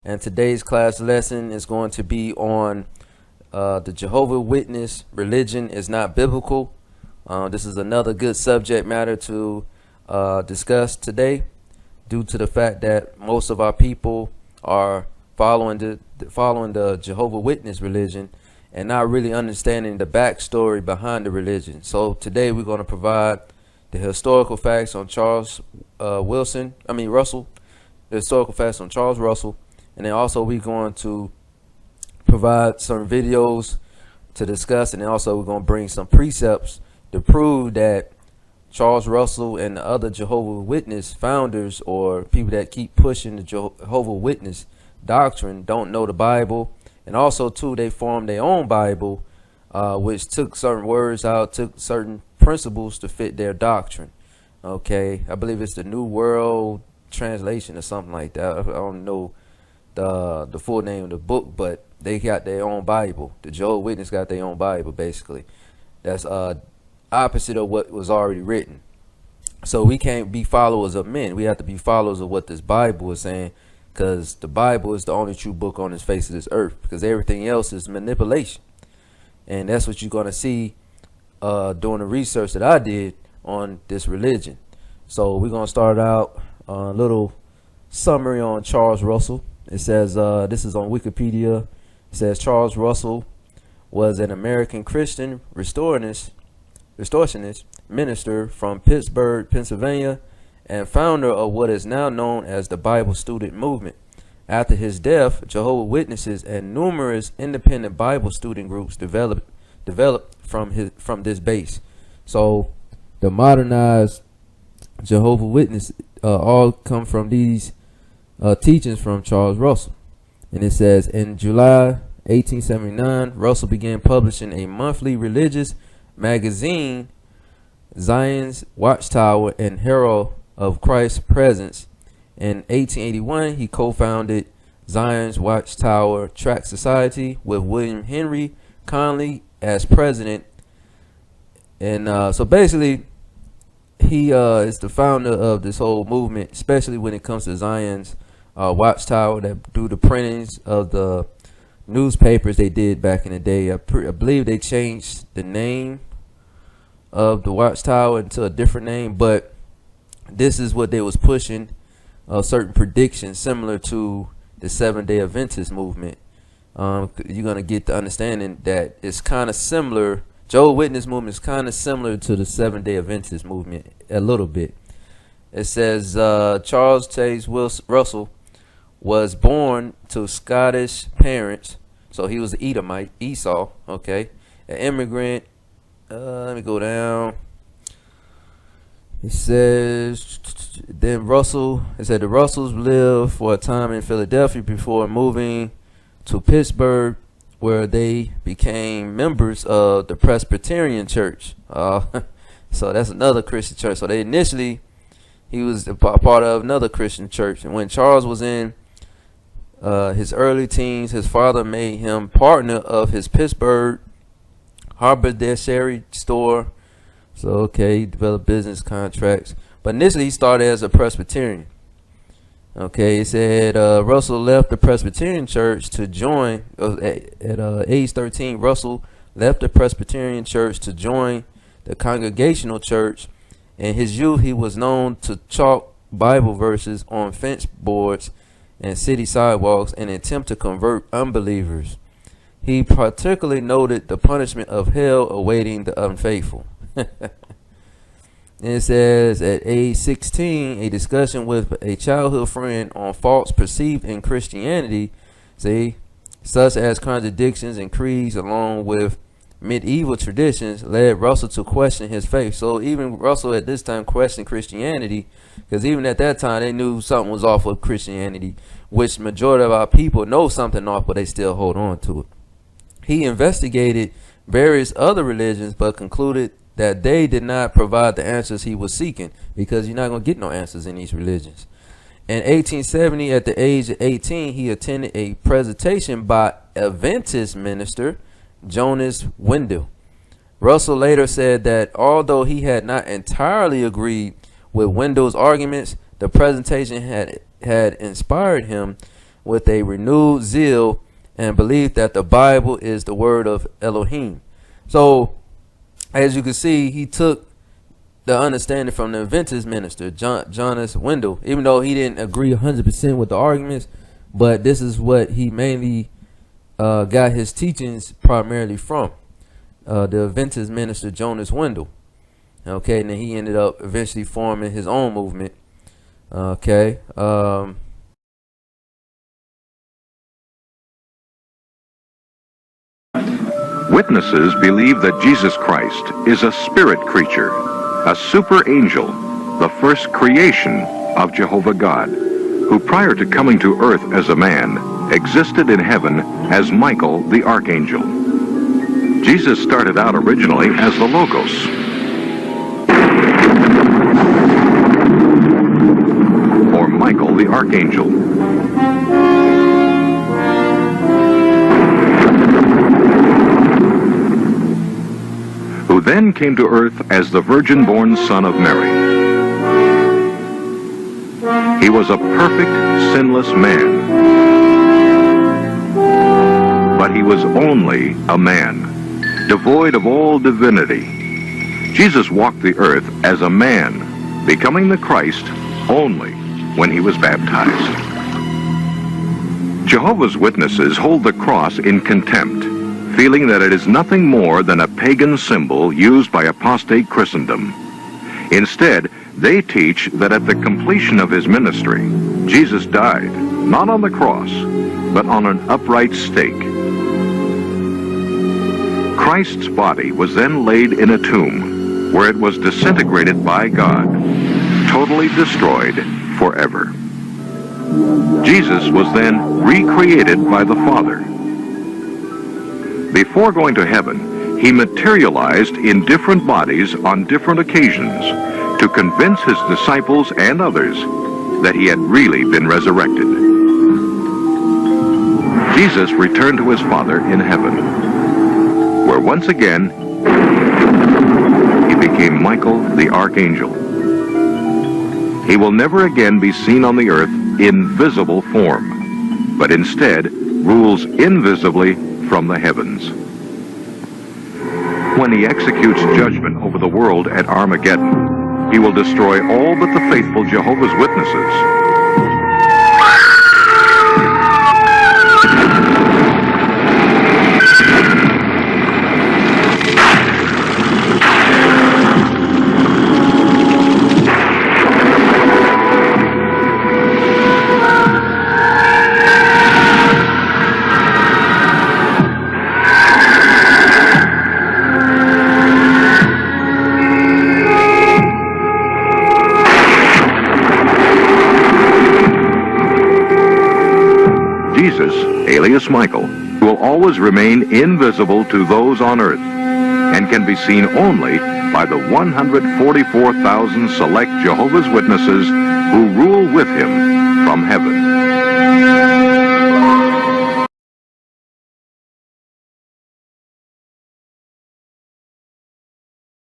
And today's class lesson is going to be on the Jehovah Witness religion is not biblical. This is another good subject matter to discuss today, due to the fact that most of our people are following the Jehovah Witness religion and not really understanding the backstory behind the religion. So today we're going to provide the historical facts on Russell, the historical facts on Charles Russell. And then also we're going to provide some videos to discuss, and then also we're going to bring some precepts to prove that Charles Russell and the other Jehovah Witness founders, or people that keep pushing the Jehovah Witness doctrine, don't know the Bible. And also too, they formed their own Bible, which took certain words out, took certain principles to fit their doctrine. Okay, I believe it's the New World Translation or something like that. I don't know the full name of the book, but they got their own Bible. The Jehovah's Witness got their own Bible, basically. That's opposite of what was already written. So we can't be followers of men. We have to be followers of what this Bible is saying, because the Bible is the only true book on the face of this earth, because everything else is manipulation. And that's what you're going to see doing the research that I did on this religion. So we're going to start out a little summary on Charles Russell. It says, this is on Wikipedia. It says Charles Russell was an American Christian restorationist minister from Pittsburgh, Pennsylvania, and founder of what is now known as the Bible Student Movement. After his death, Jehovah's Witnesses and numerous independent Bible student groups developed from this base. So the modernized Jehovah's Witnesses all come from these teachings from Charles Russell. And it says, in July 1879, Russell began publishing a monthly religious magazine, Zion's Watchtower and Herald of Christ's Presence. In 1881, he co-founded Zion's Watchtower Tract Society with William Henry Conley as president. And so basically, he is the founder of this whole movement, especially when it comes to Zion's Watchtower, that do the printings of the newspapers they did back in the day. I believe they changed the name of the Watchtower into a different name, but this is what they was pushing, certain predictions similar to the Seventh-day Adventist movement. You're going to get the understanding that it's kind of similar. Jehovah's Witness movement is kind of similar to the Seventh-day Adventist movement a little bit. It says Charles Chase Russell was born to Scottish parents, so he was an Edomite, Esau, okay, an immigrant. Let me go down. It says the Russells lived for a time in Philadelphia before moving to Pittsburgh, where they became members of the Presbyterian Church. So that's another Christian church. So he was a part of another Christian church. And when Charles was in his early teens, his father made him partner of his Pittsburgh haberdashery store. So, okay, he developed business contracts. But initially, he started as a Presbyterian. Okay, it said Russell left the Presbyterian church to join, at age 13, Russell left the Presbyterian church to join the Congregational church. In his youth, he was known to chalk Bible verses on fence boards and city sidewalks in an attempt to convert unbelievers. He particularly noted the punishment of hell awaiting the unfaithful. And it says, at age 16, a discussion with a childhood friend on faults perceived in Christianity, such as contradictions in creeds along with medieval traditions, led Russell to question his faith. So even Russell at this time questioned Christianity, because even at that time they knew something was off with Christianity, which majority of our people know something off, but they still hold on to it. He investigated various other religions, but concluded that they did not provide the answers he was seeking, because you're not going to get no answers in these religions. In 1870, at the age of 18, he attended a presentation by Adventist minister Jonas Wendell. Russell later said that although he had not entirely agreed with Wendell's arguments, the presentation had inspired him with a renewed zeal and belief that the Bible is the word of Elohim. So, as you can see, he took the understanding from the Adventist minister, Jonas Wendell, even though he didn't agree 100% with the arguments, but this is what he mainly got his teachings primarily from, the Adventist minister, Jonas Wendell. Okay, and then he ended up eventually forming his own movement. Okay. Witnesses believe that Jesus Christ is a spirit creature, a super angel, the first creation of Jehovah God, who prior to coming to earth as a man, existed in heaven as Michael the archangel. Jesus started out originally as the Logos, or Michael the archangel. Who then came to earth as the virgin-born son of Mary. He was a perfect, sinless man, but he was only a man, devoid of all divinity. Jesus walked the earth as a man, becoming the Christ only when he was baptized. Jehovah's Witnesses hold the cross in contempt, feeling that it is nothing more than a pagan symbol used by apostate Christendom. Instead, they teach that at the completion of his ministry, Jesus died, not on the cross, but on an upright stake. Christ's body was then laid in a tomb, where it was disintegrated by God, totally destroyed forever. Jesus was then recreated by the Father. Before going to heaven, he materialized in different bodies on different occasions to convince his disciples and others that he had really been resurrected. Jesus returned to his Father in heaven, where once again he became Michael the archangel. He will never again be seen on the earth in visible form, but instead rules invisibly from the heavens. When he executes judgment over the world at Armageddon, he will destroy all but the faithful Jehovah's Witnesses. Jesus, alias Michael, will always remain invisible to those on earth and can be seen only by the 144,000 select Jehovah's Witnesses who rule with him